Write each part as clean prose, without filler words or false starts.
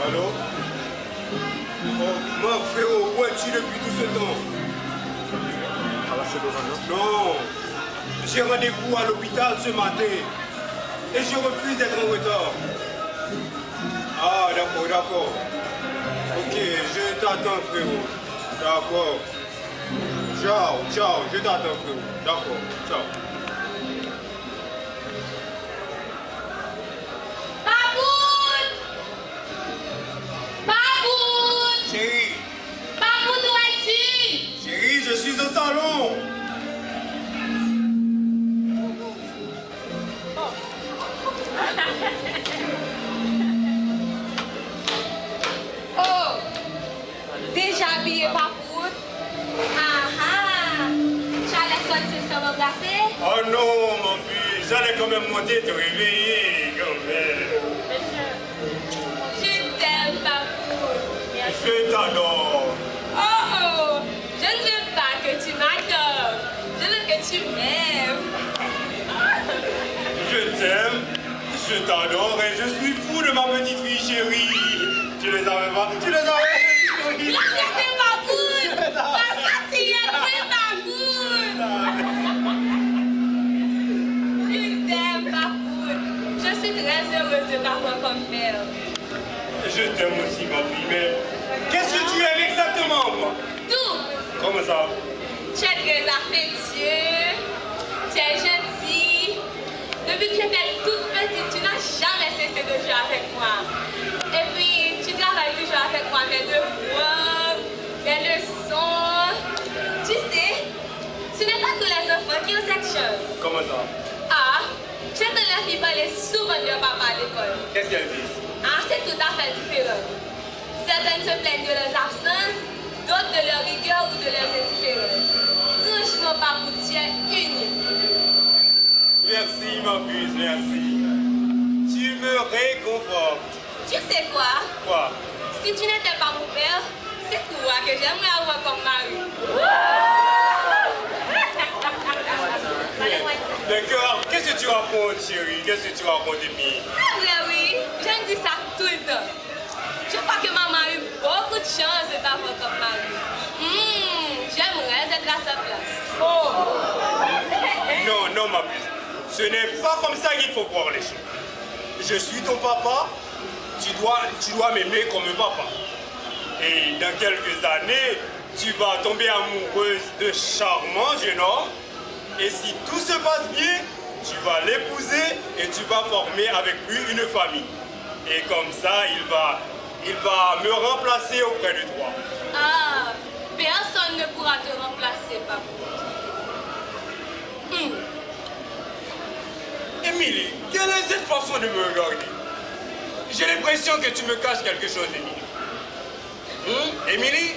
Allô? Oh, mon frérot, où es-tu depuis tout ce temps? Non, j'ai rendez-vous à l'hôpital ce matin et je refuse d'être en retard. Ah, d'accord, d'accord. Ok, je t'attends, frérot. D'accord. Ciao, ciao, je t'attends, frérot. D'accord, ciao. Baboun! Baboun! Chérie. Baboun, où es-tu? Chérie, je suis au salon. Oh! Déjà habillé, Baboun? Ah ah! Tu allais sortir sans m'embrasser? Oh non, mon fils, j'allais quand même monter te réveiller, quand même. Je t'aime, Baboun. Je t'adore. Oh! Je ne veux pas que tu m'adores. Je veux que tu m'aimes. Je t'aime, je t'adore et je suis fou de ma petite fille chérie. Tu les avais pas? Tu les avais? Chérie. Regardez, Baboun! Pas ça, tu es très Baboun! Je t'aime, Baboun. Je suis très heureuse de t'avoir comme mère. Je t'aime aussi, ma fille, mais qu'est-ce que tu aimes exactement, moi? Tout! Comment ça? Tu es très affectueux, tu es gentil. Depuis que j'étais toute petite, tu n'as jamais cessé de jouer avec moi. Et puis, tu travailles toujours avec moi mes devoirs, mes leçons. Tu sais, ce n'est pas tous les enfants qui ont cette chance. Comment ça? Ah, j'entends les filles parler souvent de leur papa à l'école. Qu'est-ce qu'elles disent? Ah, c'est tout à fait différent. Certaines se plaignent de leurs absences, d'autres de leur rigueur ou de leurs indifférences. Franchement, Babou, tu es unique. Merci, ma puce, merci. Tu me réconfortes. Tu sais quoi? Quoi? Si tu n'étais pas mon père, c'est toi que j'aimerais avoir comme mari. D'accord, qu'est-ce que tu racontes, chérie? Qu'est-ce que tu racontes, Amy? C'est vrai, oui. Je me dis ça tout le temps. Je crois que maman a eu beaucoup de chance de t'avoir comme mari. J'aimerais être à sa place. Oh! Non, non, ma puce. Ce n'est pas comme ça qu'il faut voir les choses. Je suis ton papa, tu dois m'aimer comme un papa. Et dans quelques années, tu vas tomber amoureuse de charmant jeune homme. Et si tout se passe bien, tu vas l'épouser et tu vas former avec lui une famille. Et comme ça, il va me remplacer auprès de toi. Ah, personne ne pourra te remplacer, papa. Émilie, quelle est cette façon de me regarder? J'ai l'impression que tu me caches quelque chose, Émilie. Émilie,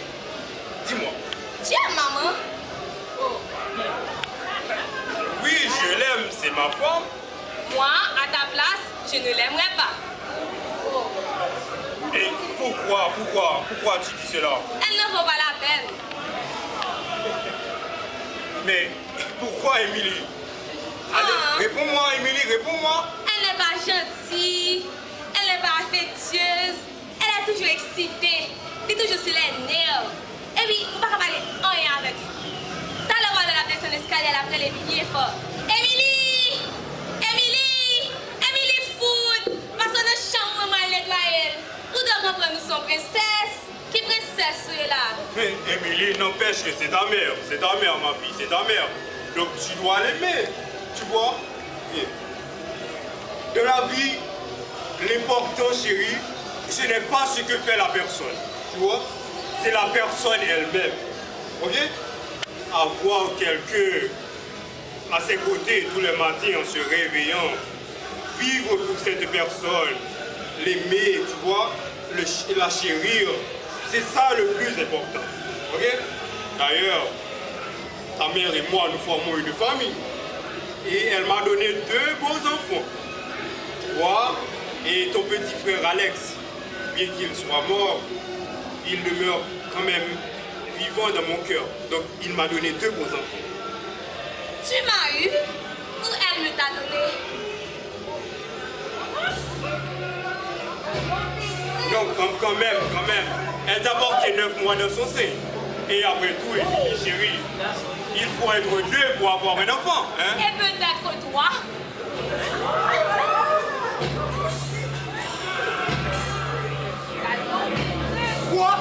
dis-moi. Tu aimes maman? Oh. Oui, je l'aime, c'est ma femme. Moi, à ta place, je ne l'aimerais pas. Et pourquoi tu dis cela? Elle ne vaut pas la peine. Mais pourquoi, Émilie? Allez, réponds-moi, Émilie, réponds-moi. Elle n'est pas gentille, elle n'est pas affectueuse, elle est toujours excitée, c'est toujours sur les nerfs. Et puis, on va pas parler rien avec elle. T'as le droit de la descendre l'escalier après les billets forts. Émilie! Émilie! Émilie fout! Parce que notre chambre mal nettoyée. Nous devons prendre son princesse. Qui princesse est là? Mais Émilie, n'empêche que c'est ta mère, ma fille, c'est ta mère. Donc tu dois l'aimer, tu vois? Bien. De la vie, l'important, chérie, ce n'est pas ce que fait la personne, tu vois? C'est la personne elle-même, ok? Avoir quelqu'un à ses côtés tous les matins en se réveillant, vivre pour cette personne, l'aimer, tu vois, la chérir, c'est ça le plus important, ok? D'ailleurs, ta mère et moi, nous formons une famille. Et elle m'a donné 2 beaux enfants. Toi et ton petit frère Alex, bien qu'il soit mort, il demeure quand même vivant dans mon cœur. Donc, il m'a donné 2 beaux enfants. Tu m'as eu ou elle me t'a donné? Non, quand même. Elle t'a porté 9 mois dans son sein. Et après tout, Émilie, chérie, il faut être deux pour avoir un enfant. Hein? Et peut-être toi. Quoi?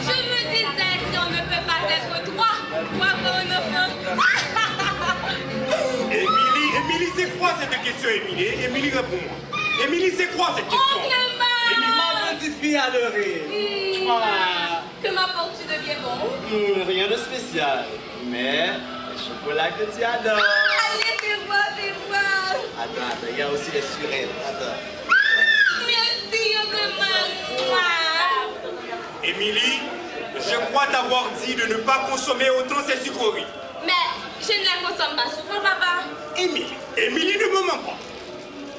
Je me disais si on ne peut pas être trois pour avoir un enfant. Émilie, c'est quoi cette question, Émilie? Émilie, réponds-moi. Émilie, c'est quoi cette question? Oncle Marc! Ma petite fille adorée. Que m'apportes-tu de bien bon? Rien de spécial, mais le chocolat que tu adores. Allez, fais voir. Attends, il y a aussi les surettes. Attends. Merci, oncle Marc. Émilie, je crois t'avoir dit de ne pas consommer autant ces sucreries. Mais je ne la consomme pas souvent, papa. Émilie ne me ment pas.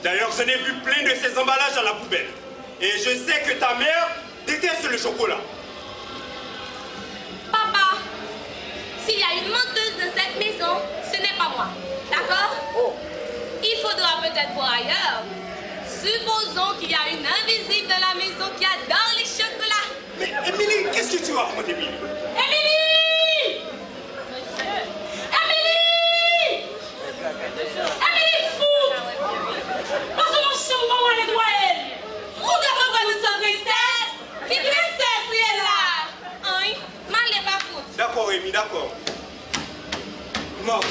D'ailleurs, j'en ai vu plein de ces emballages à la poubelle. Et je sais que ta mère déteste le chocolat. Papa, s'il y a une menteuse dans cette maison, ce n'est pas moi. D'accord? Il faudra peut-être voir ailleurs. Supposons qu'il y a une invisible dans la maison qui adore les chocolats. Mais Émilie, qu'est-ce que tu racontes, Émilie? Émilie! Émilie, fou! Parce que mon chambre, maman, elle doit elle. Regarde moi, nous sommes princesse. Qui princesse, elle est là. Hein? Mal n'est pas fou. D'accord, Émilie, d'accord. Marc,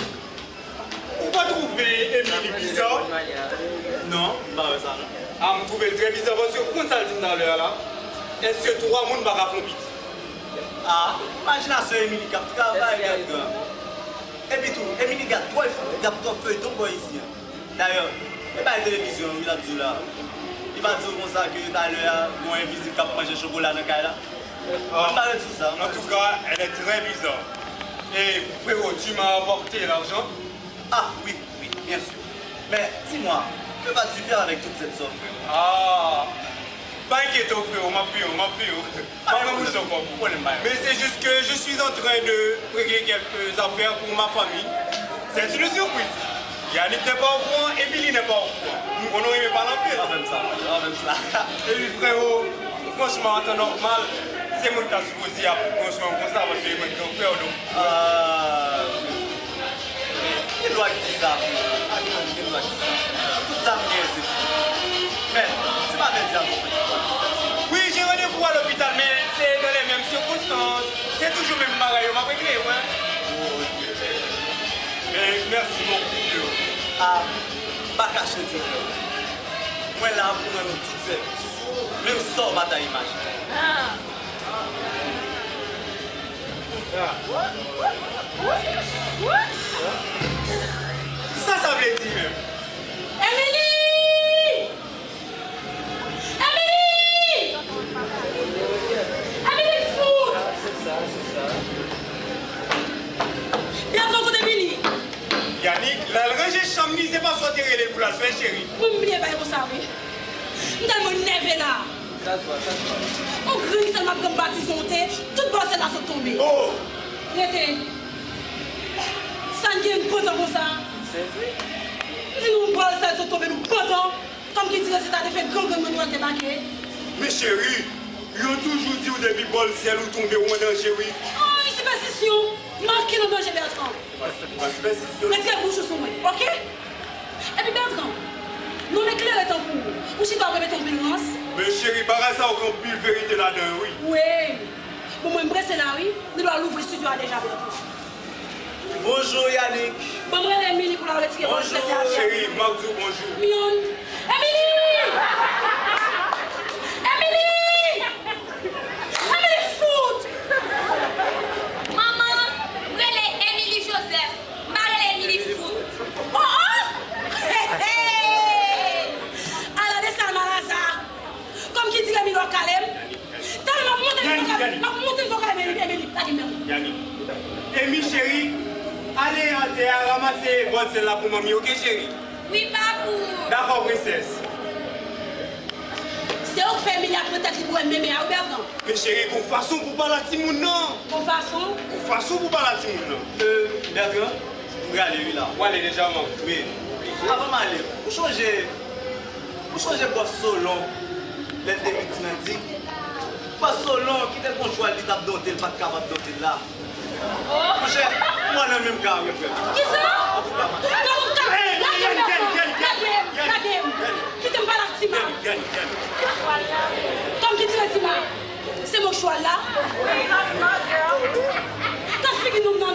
on va trouver Émilie bizarre. Non? Bah, ça, non. Ah, je trouve très bizarre parce que quand ça dit tout à l'heure là, est-ce que tout le monde va faire vite? Ah, imagine la soeur Émilie qui travaille. Et puis tout, Émilie garde toi, il garde ton feuilleton pour ici. D'ailleurs, il n'y a pas de télévision, il a dit là. Il va dire comme ça que tout à l'heure, il y a un invisible qui a mangé chocolat dans le cas là. On parle de tout ça. En tout cas, elle est très bizarre. Et frérot, tu m'as apporté l'argent? Ah, oui, bien sûr. Mais dis-moi, que vas-tu faire avec toute cette somme? Ah, pas inquiète frérot, m'a payé. Mais c'est juste que je suis en train de régler quelques affaires pour ma famille. C'est une surprise. Yannick n'est pas au courant, Émilie n'est pas au courant. Nous, on n'aurait pas l'empire. Même ça. Et puis frérot, franchement, en temps normal, c'est moi qui ai supposé à construire comme ça parce que c'est mon grand frère. Qui doit dire ça? Qui doit dire ça? Tout ça me gagne. Mais, tu m'avais dit à mon petit. Oui, j'ai rendez-vous à l'hôpital, mais c'est dans les mêmes circonstances. C'est toujours le même bagaille, on m'a réglé, ouais. Mais merci beaucoup. Ah, pas cacher du frère. Moi là pour moi tout seul. Même sans bataille image. Ça veut dire même. Émilie! Émilie, fou! C'est ça. Bien ton côté, Émilie. Yannick, la rangée chamni, c'est pas sortir les pour la faire, chérie. Vous m'oubliez pas, vous savez. Nous allons me lever là. Ça se voit. On grille seulement comme bâtisse montée, toute bosse là sont tombées. Oh! L'été. Ça ne gagne pas comme ça. C'est vrai. Si nous bosse ça sont tombées, nous potons. Comme qui dit que c'est à fait grand nous doit débarquer. Mais chérie, ils ont toujours dit au début bol ciel ou tomber ou en danger, oui. Oh, une superstition. Marquez le danger, Bertrand. Mettez la bouche sur moi, ok? Et puis Bertrand, nous l'éclair est en cours. Ou si tu dois remettre ton bilance? Mais chérie, barre ça au grand pile vérité là-dedans, oui. Oui. Bon, moi, je me là, oui. Nous devons l'ouvrir studio déjà, Bertrand. Bonjour Yannick. Bon, moi, Émilie pour la retirer. Bonjour chérie, Marcou, bonjour. Mion. Émilie! Émilie! Émilie foot! Maman, relais Émilie Joseph. Marley Émilie foot. Oh, oh! Alors, descends, Malasa. Comme qui dit Émilie au calme. T'as monté le vocabulaire, Émilie. Yannick. Amy, chérie, allez en terre ramasser bonne celle-là pour mamie, ok, chérie? Oui, papou. D'accord, princesse. C'est où fait Émilie après ta pour aimer, mais à Bertrand. Mais chérie, pour façon pour parler à Timoun, non? Bon façon? Pour façon pour parler à Timoun, non? Bertrand, regardez lui là. Où elle est déjà mort? Oui. Avant d'aller, vous changez boss solo. L'indépendance dit. Pas seulement qui était bon choix d'étape doté, pas capable de doter là. Mon cher, moi dans le même cas, mon frère. Qui ça? La game. Qui t'aime pas la Tima? Comme qui te Tima? C'est mon choix là. Quand je fais que nous non.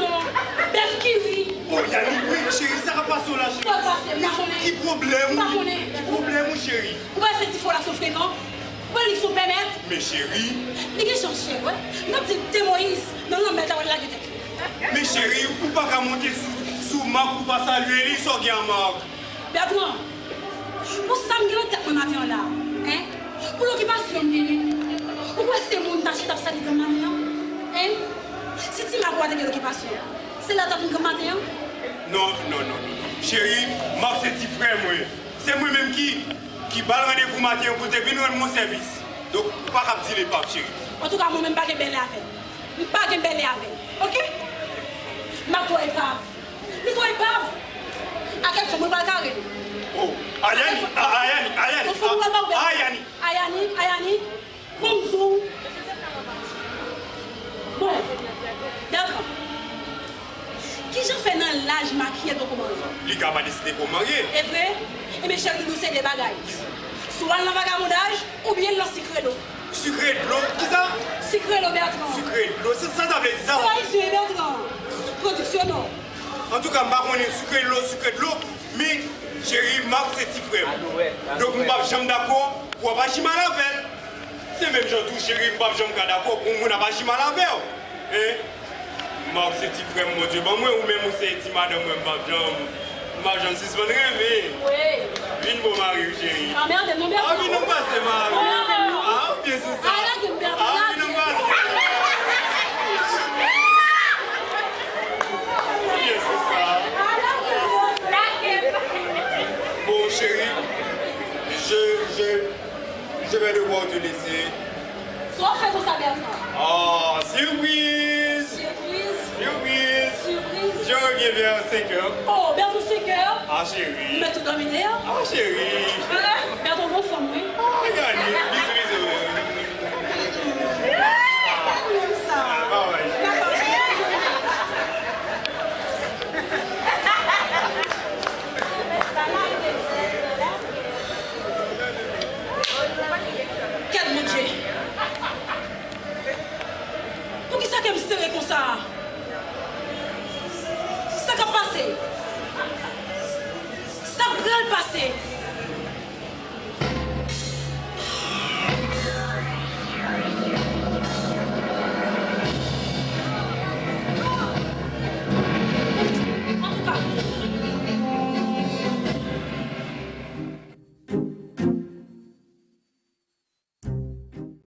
Berkiri. Oh, Yannick, oui, chérie, ça va pas sur la chérie. Qui problème? Qui problème, chérie? Ouais, c'est qu'il faut la souffrir, non? Ouais, il faut permettre. Mais chérie. Les gens sont chers, ouais. Non, c'est Moïse. Non, mais t'as la gueule. Mais chérie, ou pas qu'à monter sous Marc ou pas saluer, ils sont bien Marc. Bertrand, pour ça, je vais te matin là. Hein? Pour l'occupation, pourquoi c'est mon tâche de salir comme matin? Hein? Si tu m'as de l'occupation, c'est là que tu as comme matin? Non. Chérie, Marc, c'est petit frère, moi. C'est moi-même qui balle rendez-vous matin pour te venir rendre mon service. Donc, pas qu'à dire les papes, chérie. En tout cas, moi-même, pas de belle affaire. Pas de belle affaire. Ok? Ma toi est brave. Mais toi est brave. À quel moment on va carrer? Oh, Ayani. Bonjour. Bon, d'accord. Qui j'en fais dans l'âge maquillé pour commencer? Les gars pas décidé pour marier. Est vrai? Et mes chers nous c'est des bagailles. Soit dans le vagabondage ou bien dans le secret d'eau. Sucré de l'eau, qui ça? Secret d'eau, Bertrand. Sucré de l'eau, ça veut dire ça? Oui, c'est Bertrand. Production, non. En tout cas, je ne sais pas sucré de l'eau, mais chérie, Marc, c'est petit frère. Donc, je ne suis pas jamais d'accord pour pas chier mal avec. C'est même gens tout chérie, je ne suis pas jamais d'accord pour ne pas chier mal avec. Hein? Marc, c'est petit frère, mon Dieu. Bon, moi, ou même c'est petit madame, je ne suis pas si mais. Oui. Une bonne mari, chérie. Ah, merde, non, Bertrand. Ah, oui, non, pas c'est mari. Ah, bien sûr, ça. Ah, là, que Bertrand. Ah, oui, non, pas bon chérie, je vais devoir te laisser. Soit fait tout ça, Bertrand. Oh, surprise! Surprise. Je reviens vers 5 heures. Oh, Bertrand, 5 heures. Ah chérie. Mais tout dominé. Ah chérie. Bertrand, bon femme, oui. Ah, Yannick, bisous. Ah, bye bye. Quel mon Dieu. Pour qui ça qu'elle me serre comme ça? Ça qui a passé. Ça prend le passé.